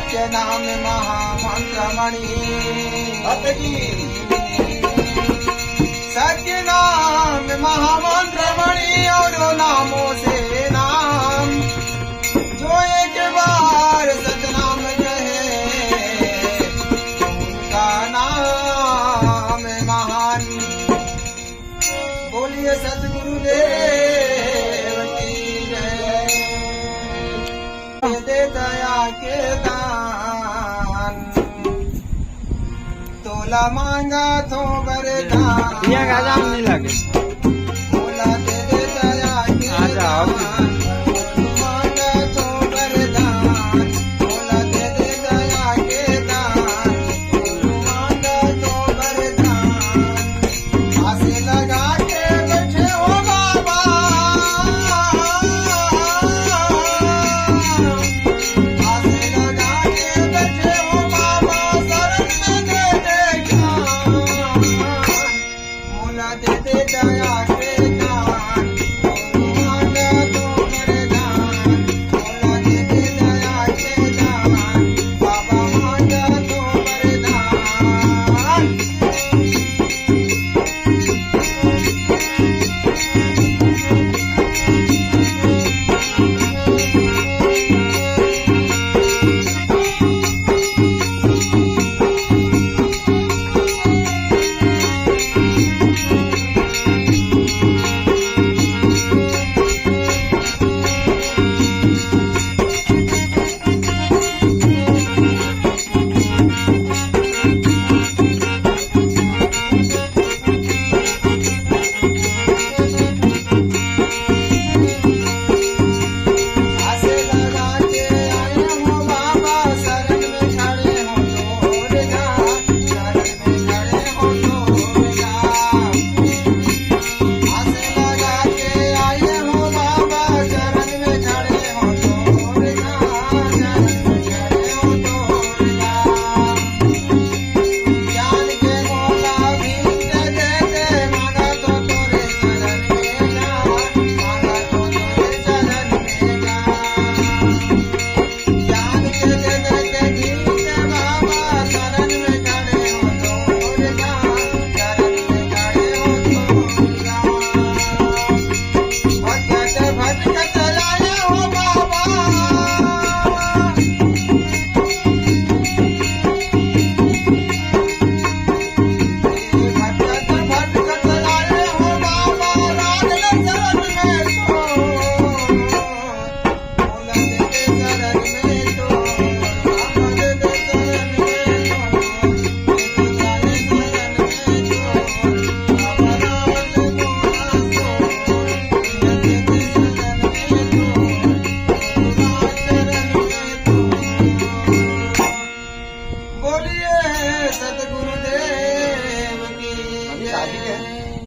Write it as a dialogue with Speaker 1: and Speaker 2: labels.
Speaker 1: सत्य नाम महामंत्रमणि सत्य नाम महामंत्रमणि और नामों से नाम जो एक बार सतनाम कहे उनका नाम महान। बोलिए सतगुरुदेव की जय। दे दया के दान तोला मांगा तो वरदान
Speaker 2: यहाँ का जाम नहीं लगे
Speaker 1: तोला दे दया के दान मांगा तो वरदान तोला दे दया के दान मांगा तो वरदान। आसे लगा के बैठे हो बाबा दे दे दया के दान मांगा तो वरदान तोला दे दे दया के दान बाबा मांगा तो वरदान। बोलिए सतगुरुदेव